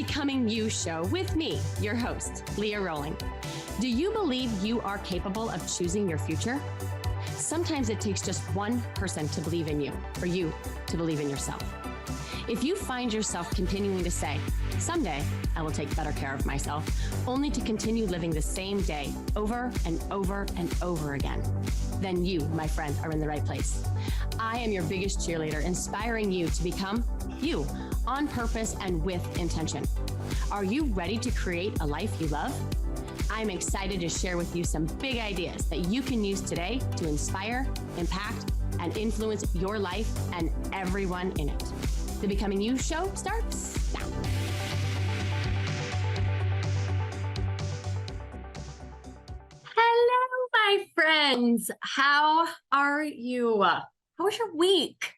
Becoming You show with me, your host, Leah Roling. Do you believe you are capable of choosing your future? Sometimes it takes just one person to believe in you, or you to believe in yourself. If you find yourself continuing to say, someday I will take better care of myself, only to continue living the same day over and over and over again, then you, my friend, are in the right place. I am your biggest cheerleader, inspiring you to become you on purpose and with intention. Are you ready to create a life you love? I'm excited to share with you some big ideas that you can use today to inspire, impact, and influence your life and everyone in it. The Becoming You show starts now. Hello, my friends. How are you? How was your week?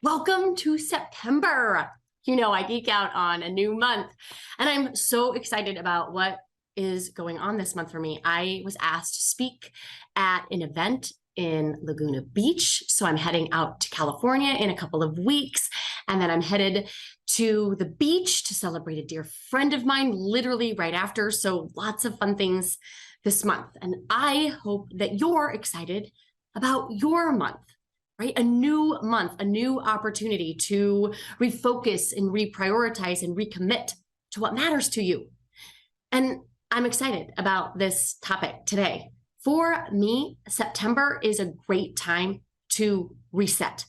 Welcome to September. You know, I geek out on a new month, and I'm so excited about what is going on this month for me. I was asked to speak at an event in Laguna Beach. So I'm heading out to California in a couple of weeks. And then I'm headed to the beach to celebrate a dear friend of mine, literally right after. So lots of fun things this month. And I hope that you're excited about your month, right? A new month, a new opportunity to refocus and reprioritize and recommit to what matters to you. And I'm excited about this topic today. For me, September is a great time to reset.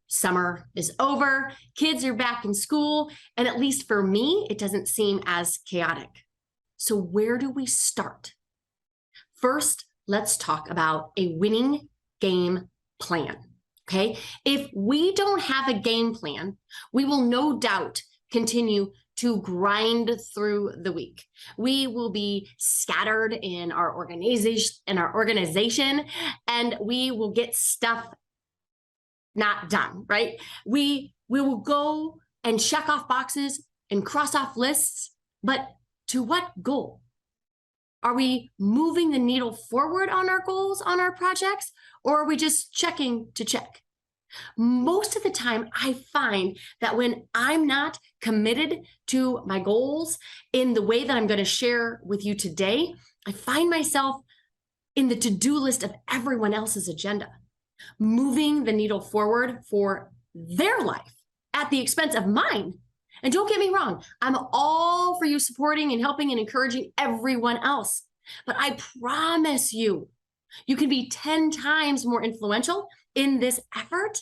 Summer is over, kids are back in school, and at least for me, it doesn't seem as chaotic. So where do we start? First, let's talk about a winning game plan, okay? If we don't have a game plan, we will no doubt continue to grind through the week. We will be scattered in our organization, and we will get stuff not done, right? We will go and check off boxes and cross off lists, but to what goal? Are we moving the needle forward on our goals, on our projects, or are we just checking to check? Most of the time, I find that when I'm not committed to my goals in the way that I'm going to share with you today, I find myself in the to-do list of everyone else's agenda, moving the needle forward for their life at the expense of mine. And don't get me wrong, I'm all for you supporting and helping and encouraging everyone else. But I promise you, you can be 10 times more influential in this effort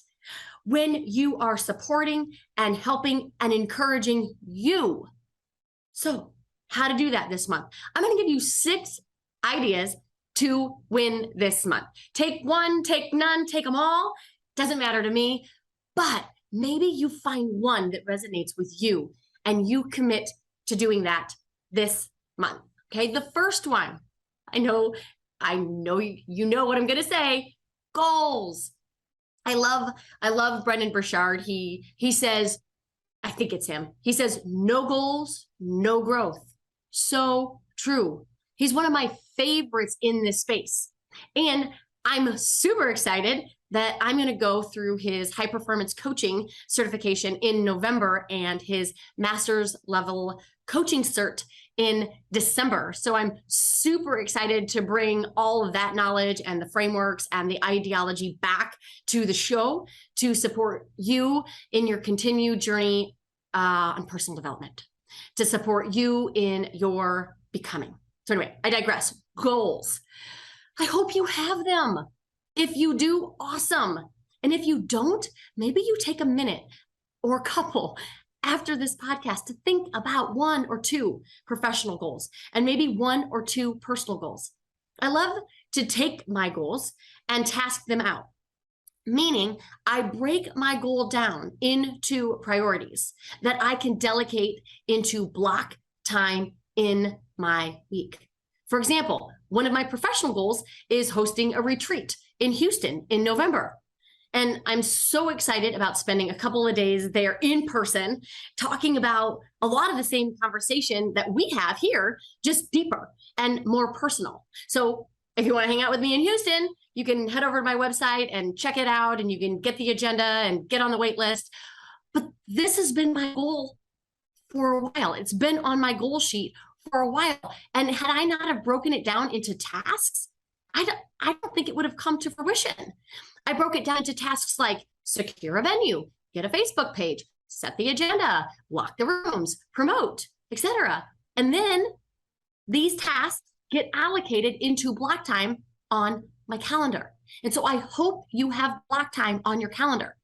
when you are supporting and helping and encouraging you. So how to do that this month? I'm going to give you 6 ideas to win this month. Take one, take none, take them all. Doesn't matter to me, but maybe you find one that resonates with you and you commit to doing that this month. Okay, the first one, I know you know what I'm going to say, goals. I love Brendan Burchard. He says, I think it's him. He says, no goals, no growth. So true. He's one of my favorites in this space. And I'm super excited that I'm going to go through his high performance coaching certification in November and his master's level coaching cert in December. So I'm super excited to bring all of that knowledge and the frameworks and the ideology back to the show to support you in your continued journey on personal development, to support you in your becoming. So anyway, I digress. Goals. I hope you have them. If you do, awesome. And if you don't, maybe you take a minute or a couple after this podcast to think about 1 or 2 professional goals and maybe 1 or 2 personal goals. I love to take my goals and task them out, meaning I break my goal down into priorities that I can delegate into block time in my week. For example, one of my professional goals is hosting a retreat in Houston in November. And I'm so excited about spending a couple of days there in person, talking about a lot of the same conversation that we have here, just deeper and more personal. So if you want to hang out with me in Houston, you can head over to my website and check it out, and you can get the agenda and get on the wait list. But this has been my goal for a while. It's been on my goal sheet for a while. And had I not have broken it down into tasks, I don't think it would have come to fruition. I broke it down into tasks like secure a venue, get a Facebook page, set the agenda, lock the rooms, promote, etc. And then these tasks get allocated into block time on my calendar. And so I hope you have block time on your calendar.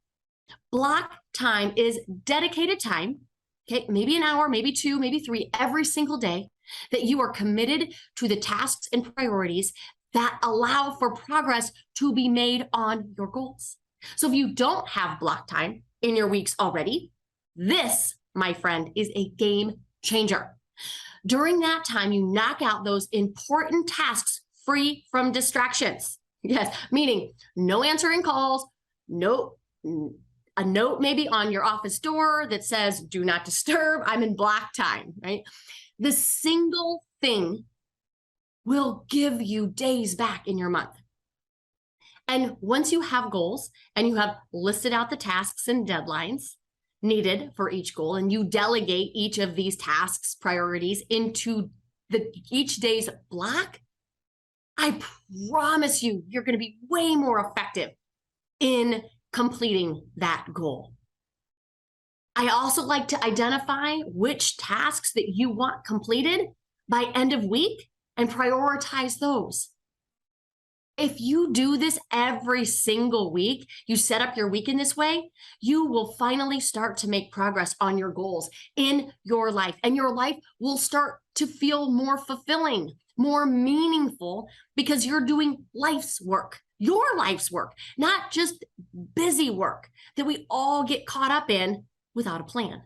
Block time is dedicated time, okay, maybe an hour, maybe 2, maybe 3, every single day that you are committed to the tasks and priorities that allow for progress to be made on your goals. So if you don't have block time in your weeks already, this, my friend, is a game changer. During that time, you knock out those important tasks free from distractions. Yes, meaning no answering calls, a note maybe on your office door that says, do not disturb, I'm in block time, right? The single thing will give you days back in your month. And once you have goals and you have listed out the tasks and deadlines needed for each goal, and you delegate each of these tasks, priorities into each day's block, I promise you, you're going to be way more effective in completing that goal. I also like to identify which tasks that you want completed by end of week and prioritize those. If you do this every single week, you set up your week in this way, you will finally start to make progress on your goals in your life, and your life will start to feel more fulfilling, more meaningful, because you're doing life's work, your life's work, not just busy work that we all get caught up in without a plan.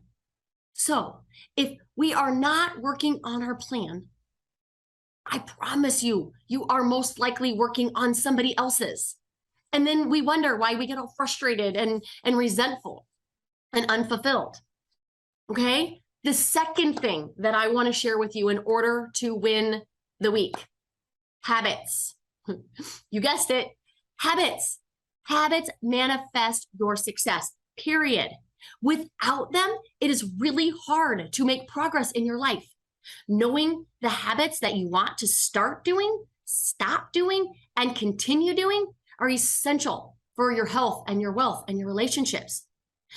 So if we are not working on our plan, I promise you, you are most likely working on somebody else's. And then we wonder why we get all frustrated and resentful and unfulfilled. Okay? The second thing that I want to share with you in order to win the week, habits. You guessed it, habits. Habits manifest your success, period. Without them, it is really hard to make progress in your life. Knowing the habits that you want to start doing, stop doing, and continue doing are essential for your health and your wealth and your relationships.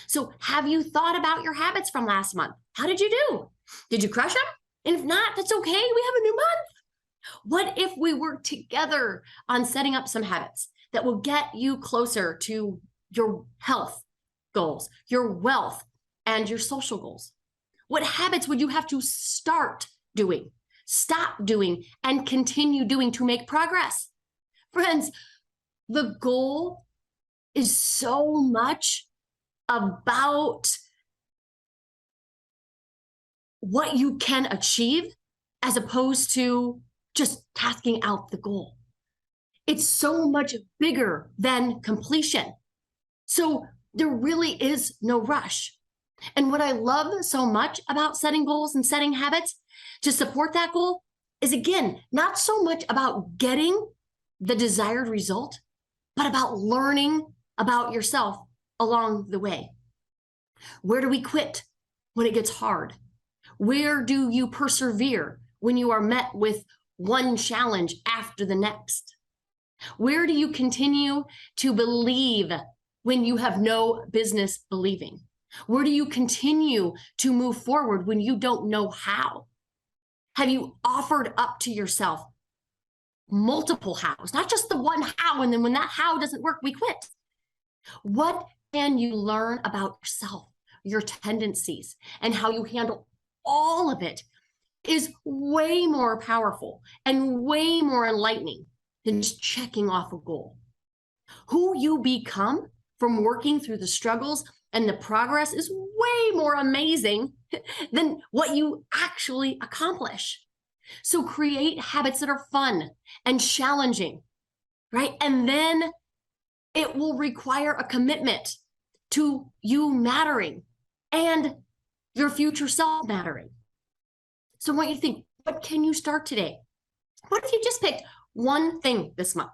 So have you thought about your habits from last month? How did you do? Did you crush them? And if not, that's okay. We have a new month. What if we work together on setting up some habits that will get you closer to your health goals, your wealth, and your social goals? What habits would you have to start doing, stop doing, and continue doing to make progress? Friends, the goal is so much about what you can achieve as opposed to just tasking out the goal. It's so much bigger than completion. So there really is no rush. And what I love so much about setting goals and setting habits to support that goal is, again, not so much about getting the desired result, but about learning about yourself along the way. Where do we quit when it gets hard? Where do you persevere when you are met with one challenge after the next? Where do you continue to believe when you have no business believing? Where do you continue to move forward when you don't know how? Have you offered up to yourself multiple hows, not just the one how, and then when that how doesn't work, we quit? What can you learn about yourself, your tendencies, and how you handle all of it is way more powerful and way more enlightening than just checking off a goal. Who you become from working through the struggles and the progress is way more amazing than what you actually accomplish. So create habits that are fun and challenging, right? And then it will require a commitment to you mattering and your future self mattering. So I want you to think, what can you start today? What if you just picked one thing this month?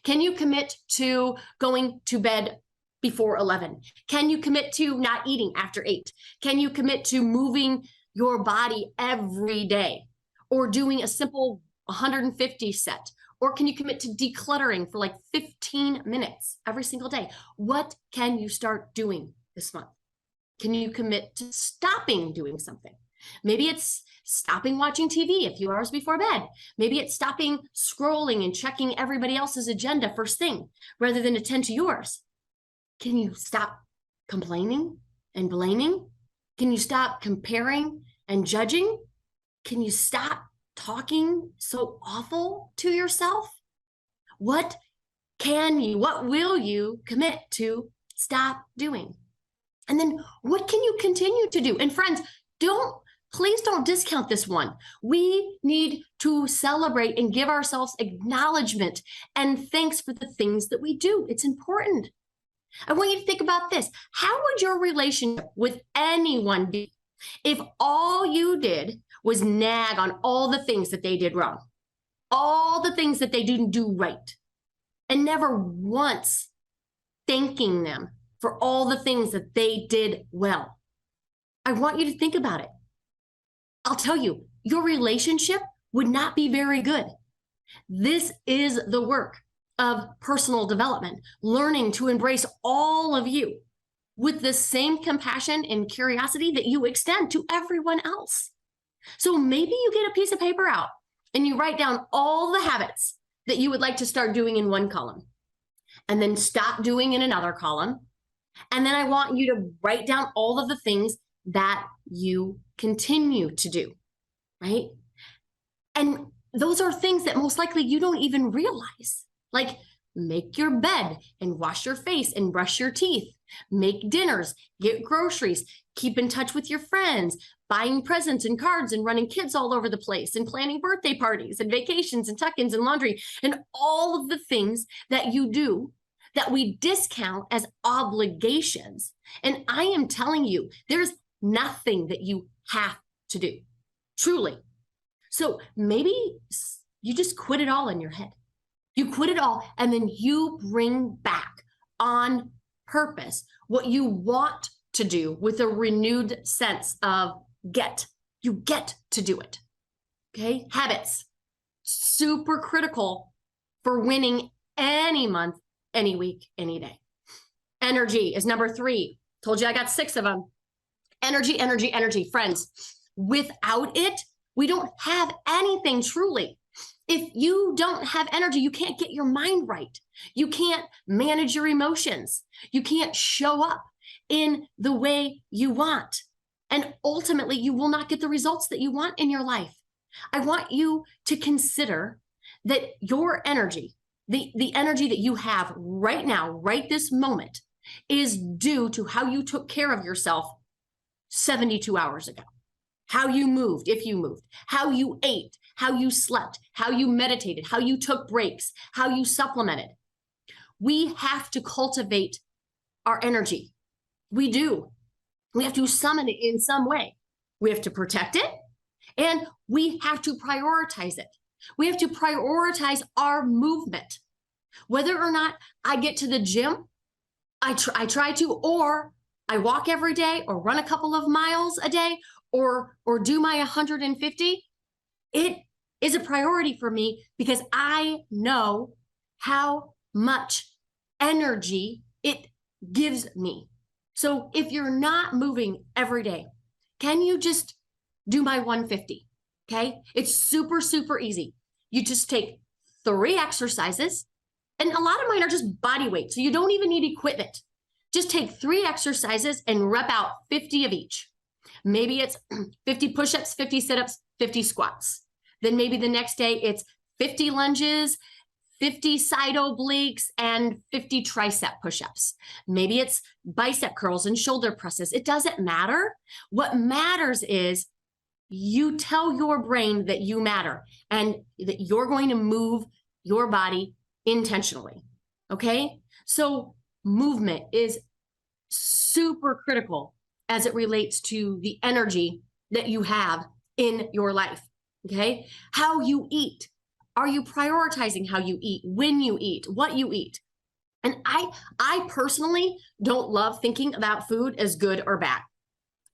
Can you commit to going to bed before 11? Can you commit to not eating after 8? Can you commit to moving your body every day, or doing a simple 150 set? Or can you commit to decluttering for like 15 minutes every single day? What can you start doing this month? Can you commit to stopping doing something? Maybe it's stopping watching TV a few hours before bed. Maybe it's stopping scrolling and checking everybody else's agenda first thing rather than attend to yours. Can you stop complaining and blaming? Can you stop comparing and judging? Can you stop talking so awful to yourself? What will you commit to stop doing? And then what can you continue to do? And friends, please don't discount this one. We need to celebrate and give ourselves acknowledgement and thanks for the things that we do. It's important. I want you to think about this. How would your relationship with anyone be if all you did was nag on all the things that they did wrong, all the things that they didn't do right, and never once thanking them for all the things that they did well? I want you to think about it. I'll tell you, your relationship would not be very good. This is the work of personal development, learning to embrace all of you with the same compassion and curiosity that you extend to everyone else. So maybe you get a piece of paper out and you write down all the habits that you would like to start doing in one column and then stop doing in another column. And then I want you to write down all of the things that you continue to do, right? And those are things that most likely you don't even realize. Like make your bed and wash your face and brush your teeth, make dinners, get groceries, keep in touch with your friends, buying presents and cards and running kids all over the place and planning birthday parties and vacations and tuck-ins and laundry and all of the things that you do that we discount as obligations. And I am telling you, there's nothing that you have to do, truly. So maybe you just quit it all in your head. You quit it all, and then you bring back on purpose what you want to do with a renewed sense of you get to do it. Okay? Habits, super critical for winning any month, any week, any day. Energy is number 3. Told you I got 6 of them. Energy, energy, energy. Friends, without it, we don't have anything truly. If you don't have energy, you can't get your mind right. You can't manage your emotions. You can't show up in the way you want. And ultimately, you will not get the results that you want in your life. I want you to consider that your energy, the energy that you have right now, right this moment, is due to how you took care of yourself 72 hours ago. How you moved, if you moved, how you ate, how you slept, how you meditated, how you took breaks, how you supplemented. We have to cultivate our energy. We do. We have to summon it in some way. We have to protect it, and we have to prioritize it. We have to prioritize our movement. Whether or not I get to the gym, I try to, or I walk every day, or run a couple of miles a day, or do my 150, it is a priority for me because I know how much energy it gives me. So if you're not moving every day, can you just do my 150? Okay. It's super, super easy. You just take 3 exercises, and a lot of mine are just body weight. So you don't even need equipment. Just take 3 exercises and rep out 50 of each. Maybe it's 50 push-ups, 50 sit-ups, 50 squats. Then maybe the next day it's 50 lunges, 50 side obliques, and 50 tricep push-ups. Maybe it's bicep curls and shoulder presses. It doesn't matter. What matters is you tell your brain that you matter and that you're going to move your body intentionally. Okay? So movement is super critical as it relates to the energy that you have in your life. Okay? How you eat. Are you prioritizing how you eat, when you eat, what you eat? And I personally don't love thinking about food as good or bad.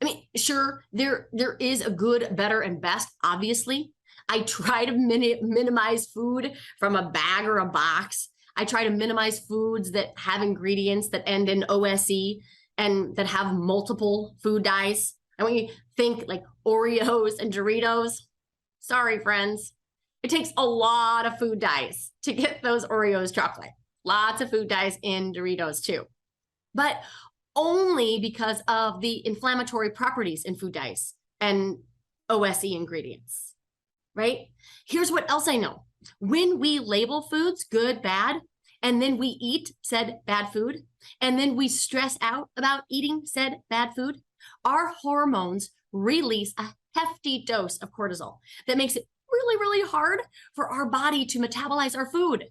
I mean, sure, there is a good, better, and best, obviously. I try to minimize food from a bag or a box. I try to minimize foods that have ingredients that end in OSE and that have multiple food dyes. And when you think like Oreos and Doritos, sorry, friends, it takes a lot of food dyes to get those Oreos chocolate. Lots of food dyes in Doritos too. But only because of the inflammatory properties in food dyes and OSE ingredients, right? Here's what else I know. When we label foods good, bad, and then we eat said bad food, and then we stress out about eating said bad food, our hormones release a hefty dose of cortisol that makes it really, really hard for our body to metabolize our food.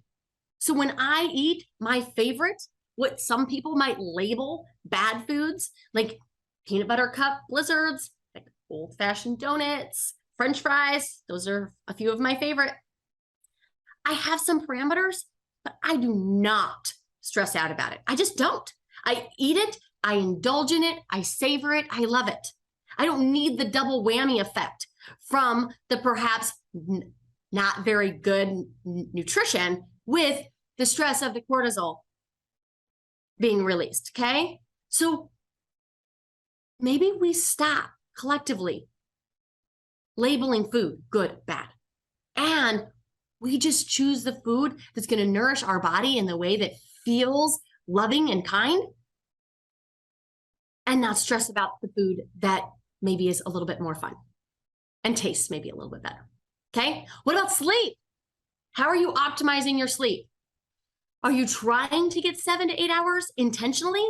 So when I eat my favorite, what some people might label bad foods, like peanut butter cup blizzards, like old-fashioned donuts, French fries, those are a few of my favorite. I have some parameters, but I do not stress out about it. I just don't. I eat it, I indulge in it, I savor it, I love it. I don't need the double whammy effect from the perhaps not very good nutrition with the stress of the cortisol being released, okay? So maybe we stop collectively labeling food good, bad, and we just choose the food that's going to nourish our body in the way that feels loving and kind, and not stress about the food that maybe is a little bit more fun and tastes maybe a little bit better, okay? What about sleep? How are you optimizing your sleep? Are you trying to get 7 to 8 hours intentionally?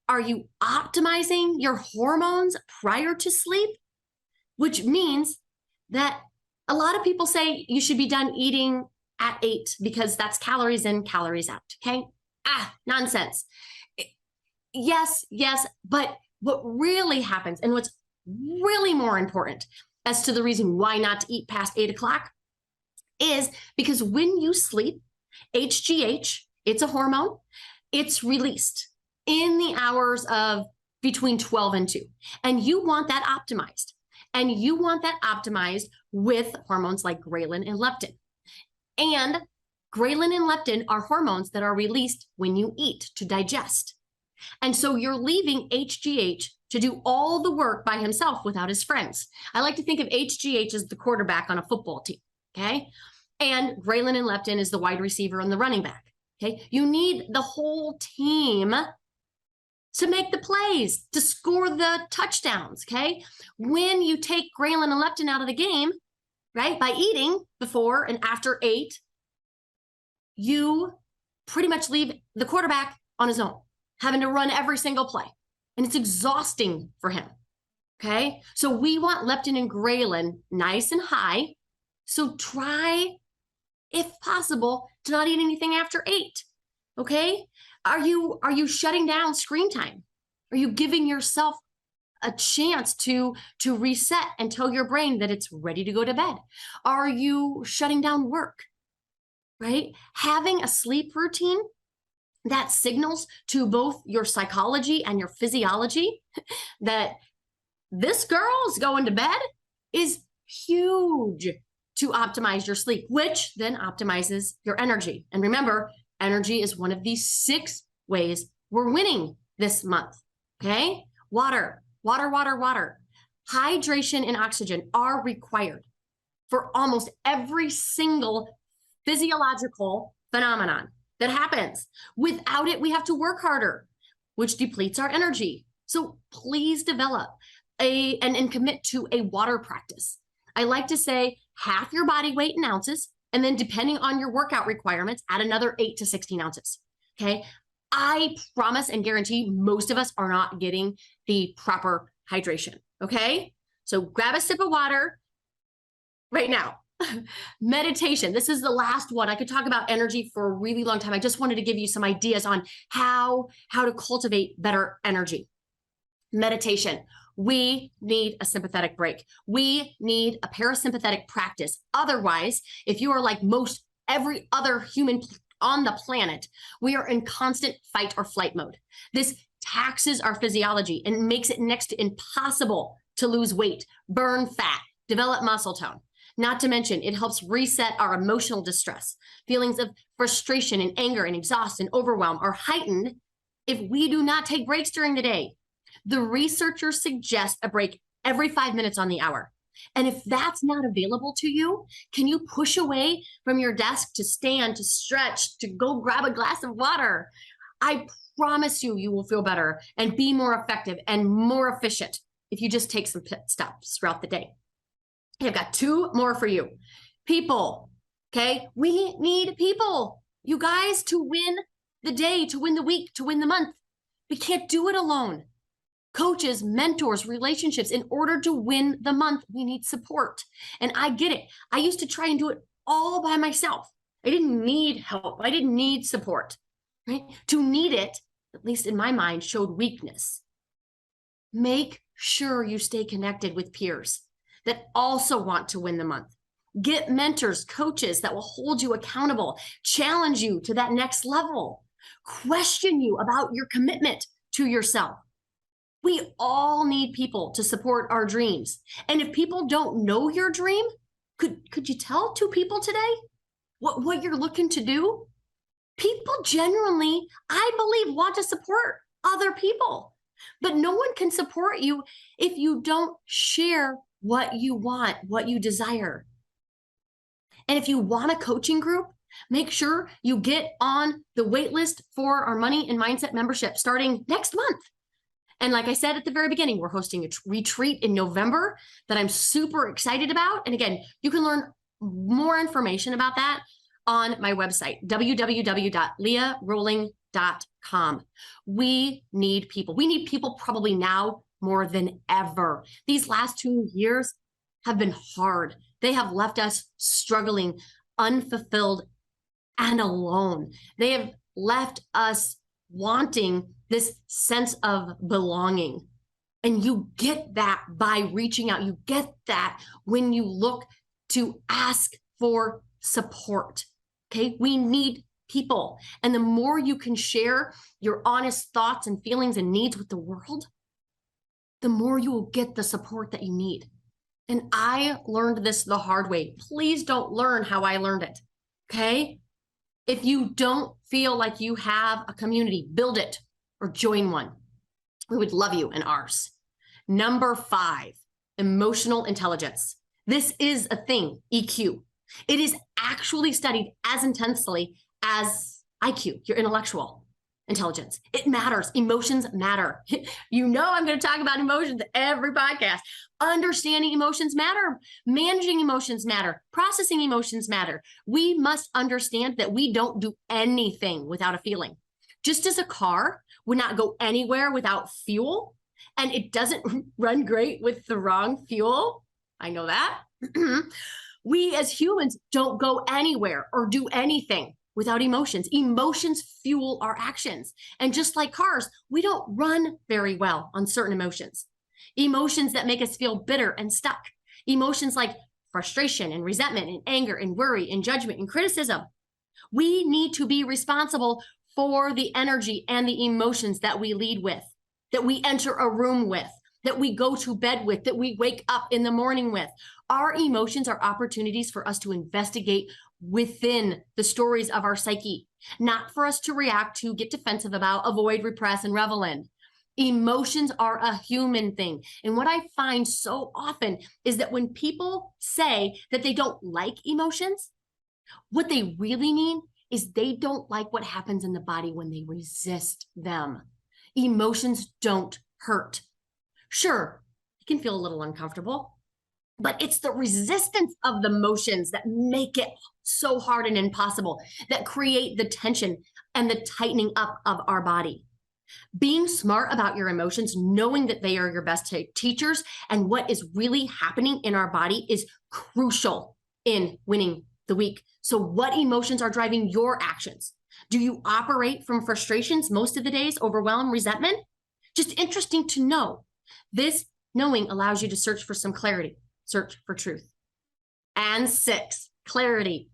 Are you optimizing your hormones prior to sleep? Which means that a lot of people say you should be done eating at 8 because that's calories in, calories out, okay? Nonsense. Yes, but what really happens and what's really more important as to the reason why not to eat past 8 o'clock is because when you sleep, HGH, it's a hormone, it's released in the hours of between 12 and 2. And you want that optimized. And you want that optimized with hormones like ghrelin and leptin. And ghrelin and leptin are hormones that are released when you eat to digest. And so you're leaving HGH to do all the work by himself without his friends. I like to think of HGH as the quarterback on a football team, okay? And ghrelin and leptin is the wide receiver and the running back. Okay, you need the whole team to make the plays, to score the touchdowns, okay? When you take ghrelin and leptin out of the game, right, by eating before and after 8, you pretty much leave the quarterback on his own, having to run every single play. And it's exhausting for him, okay? So we want leptin and ghrelin nice and high. So try, if possible, to not eat anything after 8, okay? Are you shutting down screen time? Are you giving yourself a chance to reset and tell your brain that it's ready to go to bed? Are you shutting down work, right? Having a sleep routine that signals to both your psychology and your physiology that this girl's going to bed is huge to optimize your sleep, which then optimizes your energy. And remember, energy is one of the 6 ways we're winning this month, okay? Water. Hydration and oxygen are required for almost every single physiological phenomenon that happens. Without it, we have to work harder, which depletes our energy. So please develop and commit to a water practice. I like to say half your body weight in ounces, and then depending on your workout requirements, add another 8 to 16 ounces, okay? I promise and guarantee most of us are not getting the proper hydration, okay? So grab a sip of water right now. Meditation. This is the last one. I could talk about energy for a really long time. I just wanted to give you some ideas on how to cultivate better energy. Meditation. We need a sympathetic break. We need a parasympathetic practice. Otherwise, if you are like most every other human on the planet, we are in constant fight or flight mode. This taxes our physiology and makes it next to impossible to lose weight, burn fat, develop muscle tone. Not to mention, it helps reset our emotional distress. Feelings of frustration and anger and exhaust and overwhelm are heightened if we do not take breaks during the day. The researchers suggest a break every 5 minutes on the hour. And if that's not available to you, can you push away from your desk to stand, to stretch, to go grab a glass of water? I promise you, you will feel better and be more effective and more efficient if you just take some pit stops throughout the day. I've got 2 more for you. People, okay? We need people, you guys, to win the day, to win the week, to win the month. We can't do it alone. Coaches, mentors, relationships. In order to win the month, we need support. And I get it. I used to try and do it all by myself. I didn't need help. I didn't need support, right? To need it, at least in my mind, showed weakness. Make sure you stay connected with peers that also want to win the month. Get mentors, coaches that will hold you accountable, challenge you to that next level, question you about your commitment to yourself. We all need people to support our dreams. And if people don't know your dream, could you tell 2 people today what you're looking to do? People genuinely, I believe, want to support other people, but no one can support you if you don't share what you want, what you desire. And if you want a coaching group, make sure you get on the wait list for our Money and Mindset membership starting next month. And like I said at the very beginning, we're hosting a retreat in November that I'm super excited about. And again, you can learn more information about that on my website, www.leahroling.com. We need people. We need people probably now more than ever. These last 2 years have been hard. They have left us struggling, unfulfilled, and alone. They have left us wanting this sense of belonging. And you get that by reaching out. You get that when you look to ask for support. Okay, we need people. And the more you can share your honest thoughts and feelings and needs with the world, the more you will get the support that you need. And I learned this the hard way. Please don't learn how I learned it, okay? If you don't feel like you have a community, build it or join one. We would love you in ours. Number 5, emotional intelligence. This is a thing, EQ. It is actually studied as intensely as IQ, your intellectual intelligence. It matters. Emotions matter. You know I'm going to talk about emotions every podcast. Understanding emotions matter. Managing emotions matter. Processing emotions matter. We must understand that we don't do anything without a feeling. Just as a car would not go anywhere without fuel, and it doesn't run great with the wrong fuel. I know that. We as humans don't go anywhere or do anything without emotions. Emotions fuel our actions. And just like cars, we don't run very well on certain emotions. Emotions that make us feel bitter and stuck. Emotions like frustration and resentment and anger and worry and judgment and criticism. We need to be responsible for the energy and the emotions that we lead with, that we enter a room with, that we go to bed with, that we wake up in the morning with. Our emotions are opportunities for us to investigate within the stories of our psyche, not for us to react to, get defensive about, avoid, repress, and revel in. Emotions are a human thing. And what I find so often is that when people say that they don't like emotions, what they really mean is they don't like what happens in the body when they resist them. Emotions don't hurt. Sure, it can feel a little uncomfortable, but it's the resistance of the emotions that make it so hard and impossible, that create the tension and the tightening up of our body. Being smart about your emotions, knowing that they are your best teachers and what is really happening in our body is crucial in winning the week. So what emotions are driving your actions? Do you operate from frustrations most of the days, overwhelm, resentment? Just interesting to know. This knowing allows you to search for some clarity, search for truth. And 6, clarity.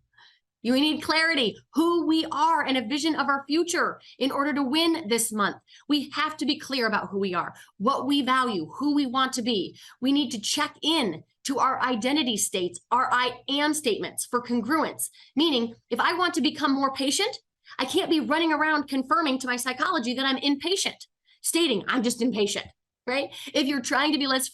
You need clarity, who we are and a vision of our future in order to win this month. We have to be clear about who we are, what we value, who we want to be. We need to check in to our identity states, our I am statements for congruence. Meaning, if I want to become more patient, I can't be running around confirming to my psychology that I'm impatient, stating I'm just impatient, right? If you're trying to be less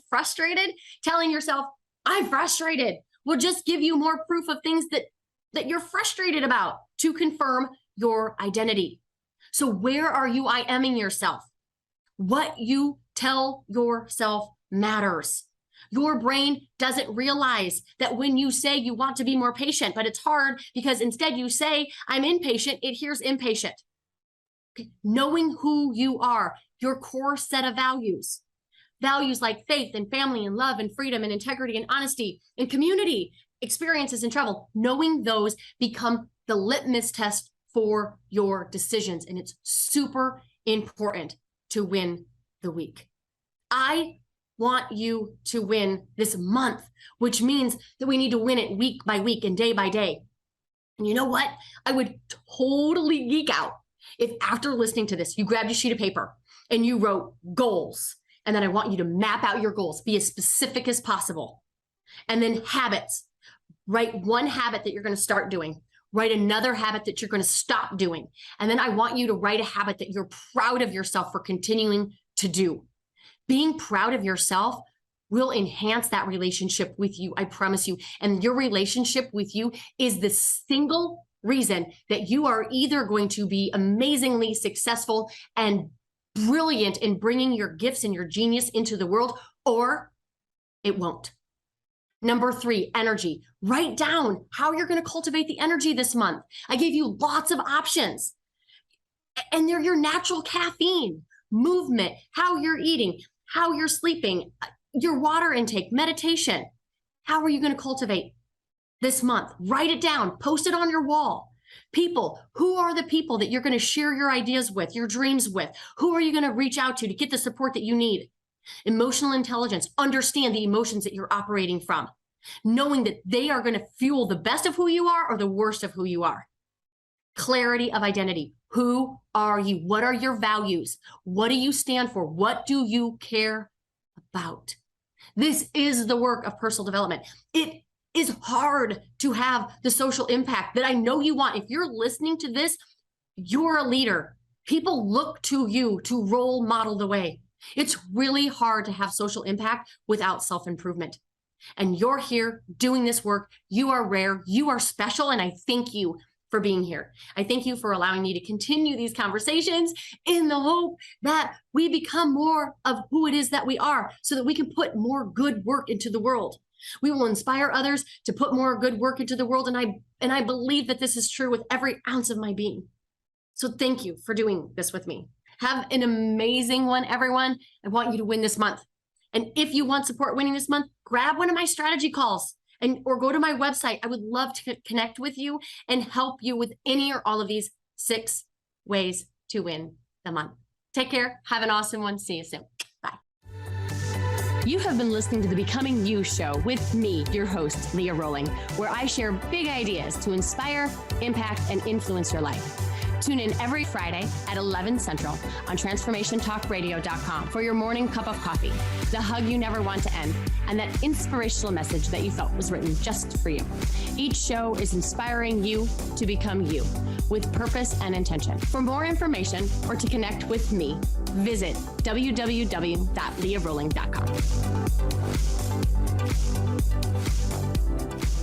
frustrated, telling yourself, I'm frustrated, will just give you more proof of things that you're frustrated about to confirm your identity. So where are you I aming yourself? What you tell yourself matters. Your brain doesn't realize that when you say you want to be more patient, but it's hard because instead you say, I'm impatient, it hears impatient. Okay. Knowing who you are, your core set of values like faith and family and love and freedom and integrity and honesty and community, experiences and travel, knowing those become the litmus test for your decisions. And it's super important to win the week. I want you to win this month, which means that we need to win it week by week and day by day. And you know what? I would totally geek out if after listening to this, you grabbed a sheet of paper and you wrote goals. And then I want you to map out your goals, be as specific as possible. And then habits. Write one habit that you're going to start doing. Write another habit that you're going to stop doing. And then I want you to write a habit that you're proud of yourself for continuing to do. Being proud of yourself will enhance that relationship with you, I promise you. And your relationship with you is the single reason that you are either going to be amazingly successful and brilliant in bringing your gifts and your genius into the world, or it won't. Number 3, energy. Write down how you're going to cultivate the energy this month. I gave you lots of options. And they're your natural caffeine, movement, how you're eating, how you're sleeping, your water intake, meditation. How are you going to cultivate this month? Write it down, post it on your wall. People, who are the people that you're going to share your ideas with, your dreams with? Who are you going to reach out to get the support that you need? Emotional intelligence, understand the emotions that you're operating from, knowing that they are going to fuel the best of who you are or the worst of who you are. Clarity of identity. Who are you? What are your values? What do you stand for? What do you care about? This is the work of personal development. It is hard to have the social impact that I know you want. If you're listening to this, you're a leader. People look to you to role model the way. It's really hard to have social impact without self-improvement. And you're here doing this work. You are rare. You are special. And I thank you for being here. I thank you for allowing me to continue these conversations in the hope that we become more of who it is that we are so that we can put more good work into the world. We will inspire others to put more good work into the world. And I believe that this is true with every ounce of my being. So thank you for doing this with me. Have an amazing one, everyone. I want you to win this month. And if you want support winning this month, grab one of my strategy calls or go to my website. I would love to connect with you and help you with any or all of these 6 ways to win the month. Take care. Have an awesome one. See you soon. Bye. You have been listening to the Becoming You show with me, your host, Leah Roling, where I share big ideas to inspire, impact, and influence your life. Tune in every Friday at 11 Central on transformationtalkradio.com for your morning cup of coffee, the hug you never want to end, and that inspirational message that you felt was written just for you. Each show is inspiring you to become you with purpose and intention. For more information or to connect with me, visit www.leahroling.com.